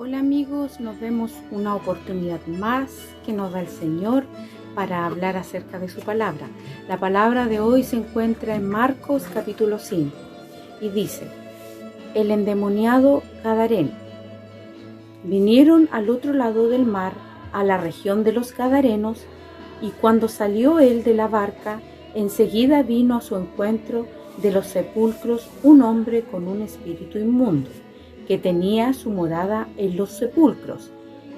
Hola amigos, nos vemos una oportunidad más que nos da el Señor para hablar acerca de su palabra. La palabra de hoy se encuentra en Marcos capítulo 5 y dice: el endemoniado Gadareno. Vinieron al otro lado del mar, a la región de los Gadarenos, y cuando salió él de la barca, enseguida vino a su encuentro de los sepulcros un hombre con un espíritu inmundo, que tenía su morada en los sepulcros,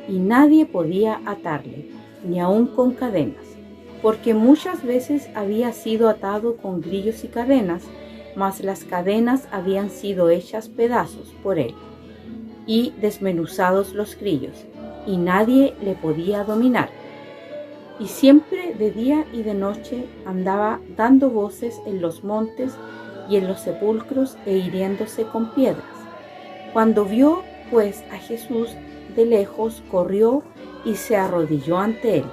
y nadie podía atarle, ni aun con cadenas, porque muchas veces había sido atado con grillos y cadenas, mas las cadenas habían sido hechas pedazos por él, y desmenuzados los grillos, y nadie le podía dominar. Y siempre de día y de noche andaba dando voces en los montes y en los sepulcros e hiriéndose con piedras. Cuando vio pues a Jesús de lejos, corrió y se arrodilló ante él,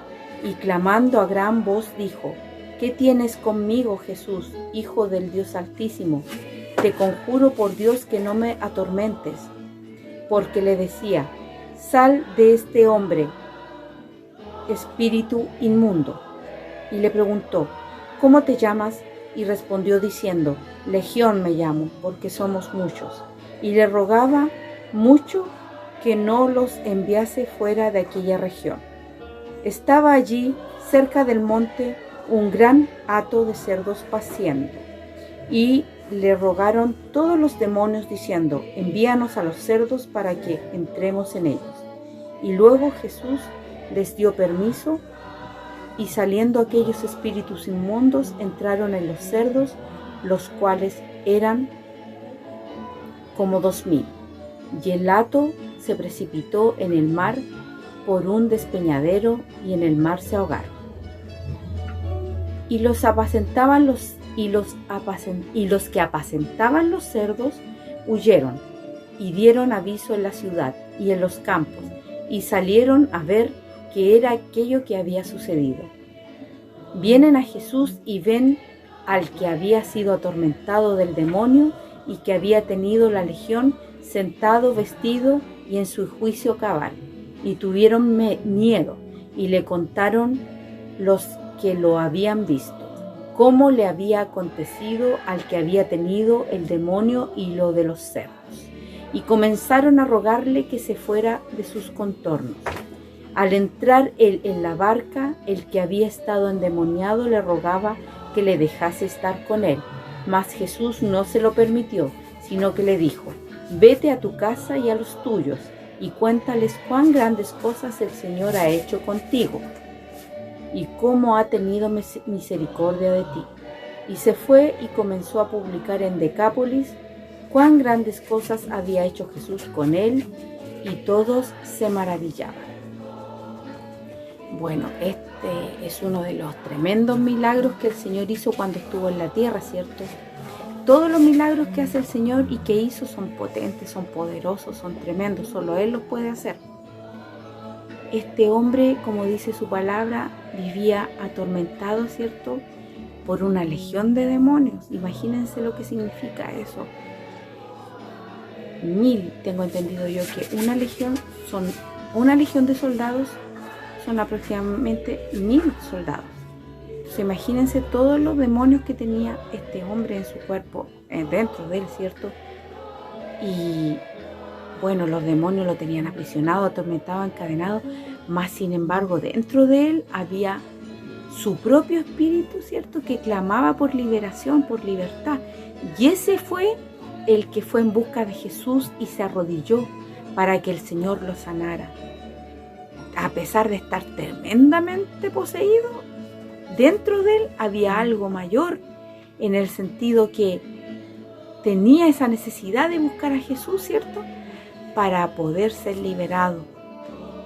y clamando a gran voz dijo: ¿Qué tienes conmigo, Jesús, Hijo del Dios Altísimo? Te conjuro por Dios que no me atormentes. Porque le decía: sal de este hombre, espíritu inmundo. Y le preguntó: ¿cómo te llamas? Y respondió diciendo: Legión me llamo, porque somos muchos. Y le rogaba mucho que no los enviase fuera de aquella región. Estaba allí, cerca del monte, un gran hato de cerdos paciendo, y le rogaron todos los demonios diciendo: envíanos a los cerdos para que entremos en ellos. Y luego Jesús les dio permiso, y saliendo aquellos espíritus inmundos entraron en los cerdos, los cuales eran como 2000. Y el hato se precipitó en el mar por un despeñadero, y en el mar se ahogaron. Y los que apacentaban los cerdos huyeron, y dieron aviso en la ciudad y en los campos, y salieron a ver qué era aquello que había sucedido. Vienen a Jesús y ven al que había sido atormentado del demonio y que había tenido la legión, sentado, vestido y en su juicio cabal. Y tuvieron miedo, y le contaron los que lo habían visto cómo le había acontecido al que había tenido el demonio y lo de los cerdos. Y comenzaron a rogarle que se fuera de sus contornos. Al entrar él en la barca, el que había estado endemoniado le rogaba que le dejase estar con él. Mas Jesús no se lo permitió, sino que le dijo: vete a tu casa y a los tuyos, y cuéntales cuán grandes cosas el Señor ha hecho contigo, y cómo ha tenido misericordia de ti. Y se fue y comenzó a publicar en Decápolis cuán grandes cosas había hecho Jesús con él, y todos se maravillaban. Bueno, este es uno de los tremendos milagros que el Señor hizo cuando estuvo en la tierra, ¿cierto? Todos los milagros que hace el Señor y que hizo son potentes, son poderosos, son tremendos, solo Él los puede hacer. Este hombre, como dice su palabra, vivía atormentado, ¿cierto?, por una legión de demonios. Imagínense lo que significa eso. 1000, tengo entendido yo que una legión de soldados son aproximadamente 1000 soldados. Entonces imagínense todos los demonios que tenía este hombre en su cuerpo, dentro de él, ¿cierto? Y bueno, los demonios lo tenían aprisionado, atormentado, encadenado, mas sin embargo dentro de él había su propio espíritu, ¿cierto?, que clamaba por liberación, por libertad. Y ese fue el que fue en busca de Jesús y se arrodilló para que el Señor lo sanara. A pesar de estar tremendamente poseído, dentro de él había algo mayor, en el sentido que tenía esa necesidad de buscar a Jesús, ¿cierto?, para poder ser liberado.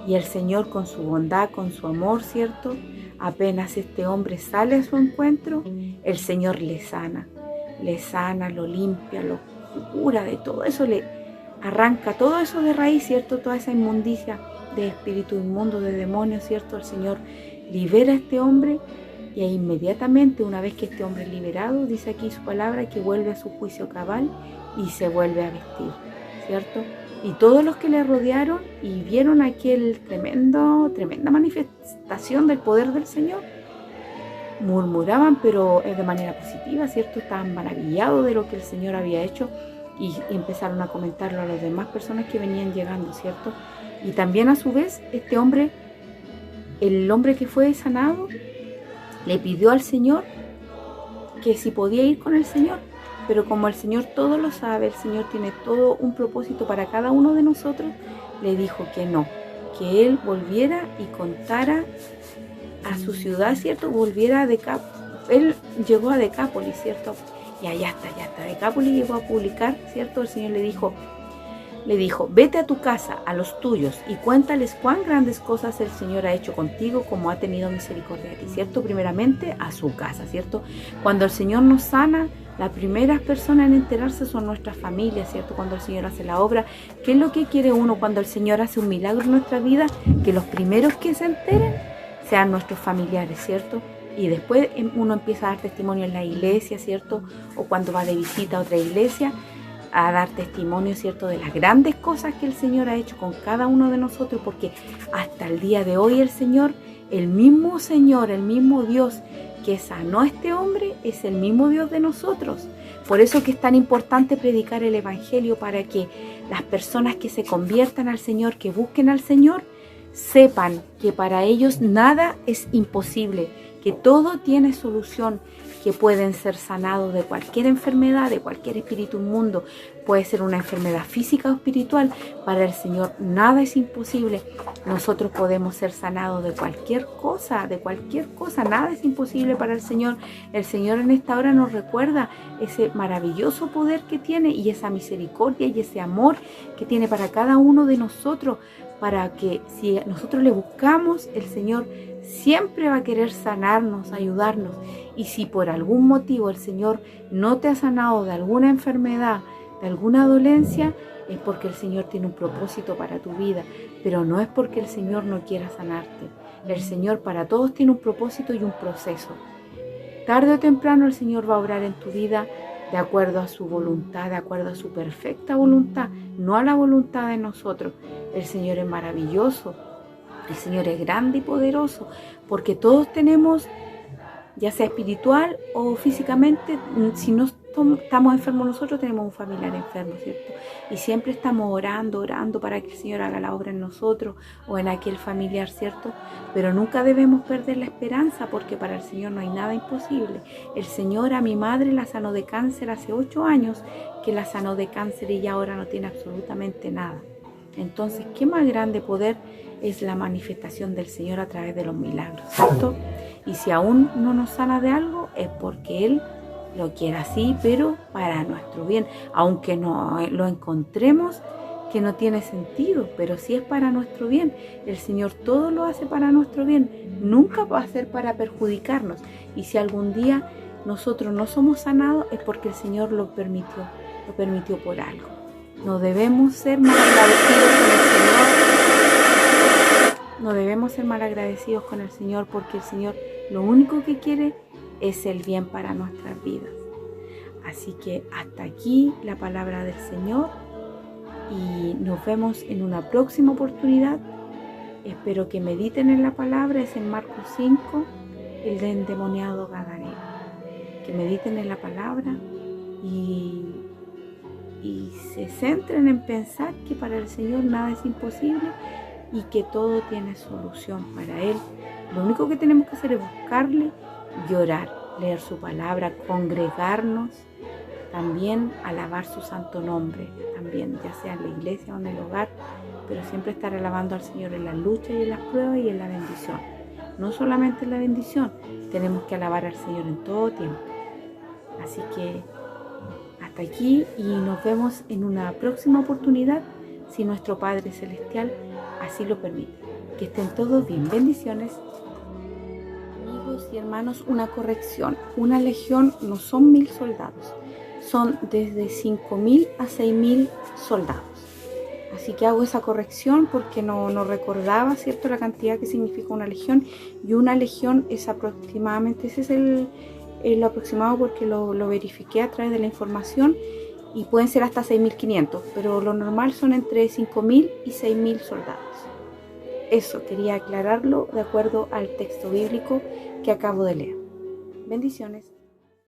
Y el Señor, con su bondad, con su amor, ¿cierto?, apenas este hombre sale a su encuentro, el Señor le sana, lo limpia, lo cura de todo eso, le arranca todo eso de raíz, ¿cierto?, toda esa inmundicia de espíritu inmundo, de demonios, ¿cierto? El Señor libera a este hombre, y inmediatamente, una vez que este hombre es liberado, dice aquí su palabra que vuelve a su juicio cabal y se vuelve a vestir, ¿cierto? Y todos los que le rodearon y vieron aquel tremenda manifestación del poder del Señor, murmuraban, pero de manera positiva, ¿cierto? Estaban maravillados de lo que el Señor había hecho y empezaron a comentarlo a las demás personas que venían llegando, ¿cierto? Y también a su vez este hombre, el hombre que fue sanado, le pidió al Señor que si podía ir con el Señor, pero como el Señor todo lo sabe, el Señor tiene todo un propósito para cada uno de nosotros, le dijo que no, que él volviera y contara a su ciudad, ¿cierto? Volviera a Decápolis. Él llegó a Decápolis, ¿cierto? Y allá está. Decápolis llegó a publicar, ¿cierto? El Señor le dijo, vete a tu casa, a los tuyos, y cuéntales cuán grandes cosas el Señor ha hecho contigo, como ha tenido misericordia de ti, ¿cierto? Primeramente a su casa, ¿cierto? Cuando el Señor nos sana, las primeras personas en enterarse son nuestras familias, ¿cierto? Cuando el Señor hace la obra, ¿qué es lo que quiere uno cuando el Señor hace un milagro en nuestra vida? Que los primeros que se enteren sean nuestros familiares, ¿cierto? Y después uno empieza a dar testimonio en la iglesia, ¿cierto? O cuando va de visita a otra iglesia, a dar testimonio, ¿cierto? De las grandes cosas que el Señor ha hecho con cada uno de nosotros, porque hasta el día de hoy el mismo Señor, el mismo Dios que sanó a este hombre, es el mismo Dios de nosotros. Por eso que es tan importante predicar el Evangelio, para que las personas que se conviertan al Señor, que busquen al Señor, sepan que para ellos nada es imposible, que todo tiene solución, que pueden ser sanados de cualquier enfermedad, de cualquier espíritu inmundo. Puede ser una enfermedad física o espiritual. Para el Señor nada es imposible. Nosotros podemos ser sanados de cualquier cosa, nada es imposible para el Señor. El Señor en esta hora nos recuerda ese maravilloso poder que tiene y esa misericordia y ese amor que tiene para cada uno de nosotros, para que si nosotros le buscamos, el Señor siempre va a querer sanarnos, ayudarnos. Y si por algún motivo el Señor no te ha sanado de alguna enfermedad, de alguna dolencia, es porque el Señor tiene un propósito para tu vida, pero no es porque el Señor no quiera sanarte. El Señor para todos tiene un propósito y un proceso. Tarde o temprano el Señor va a obrar en tu vida de acuerdo a su voluntad, de acuerdo a su perfecta voluntad, no a la voluntad de nosotros. El Señor es maravilloso, el Señor es grande y poderoso, porque todos tenemos, ya sea espiritual o físicamente, si no estamos enfermos nosotros, tenemos un familiar enfermo, ¿cierto? Y siempre estamos orando para que el Señor haga la obra en nosotros o en aquel familiar, ¿cierto? Pero nunca debemos perder la esperanza, porque para el Señor no hay nada imposible. El Señor a mi madre la sanó de cáncer hace 8 años, que la sanó de cáncer y ya ahora no tiene absolutamente nada. Entonces, ¿qué más grande poder es la manifestación del Señor a través de los milagros, ¿cierto? Y si aún no nos sana de algo, es porque Él lo quiere así, pero para nuestro bien. Aunque no lo encontremos que no tiene sentido, pero sí es para nuestro bien. El Señor todo lo hace para nuestro bien. Nunca va a ser para perjudicarnos. Y si algún día nosotros no somos sanados, es porque el Señor lo permitió por algo. No debemos ser malagradecidos con el Señor. No debemos ser malagradecidos con el Señor, porque el Señor lo único que quiere es el bien para nuestras vidas. Así que hasta aquí la palabra del Señor y nos vemos en una próxima oportunidad. Espero que mediten en la palabra, es en Marcos 5, el de endemoniado gadareno. Que mediten en la palabra y se centren en pensar que para el Señor nada es imposible y que todo tiene solución para Él. Lo único que tenemos que hacer es buscarle y orar, leer su palabra, congregarnos, también alabar su santo nombre, también ya sea en la iglesia o en el hogar, pero siempre estar alabando al Señor en las luchas y en las pruebas y en la bendición. No solamente en la bendición, tenemos que alabar al Señor en todo tiempo. Así que hasta aquí y nos vemos en una próxima oportunidad, si nuestro Padre Celestial así lo permite. Que estén todos bien. Bendiciones. Amigos y hermanos, una corrección. Una legión no son 1000 soldados. Son desde 5000 a 6000 soldados. Así que hago esa corrección porque no recordaba, ¿cierto?, la cantidad que significa una legión. Y una legión es aproximadamente, ese es el aproximado porque lo verifiqué a través de la información. y pueden ser hasta 6.500, pero lo normal son entre 5.000 y 6.000 soldados. Eso quería aclararlo de acuerdo al texto bíblico que acabo de leer. Bendiciones.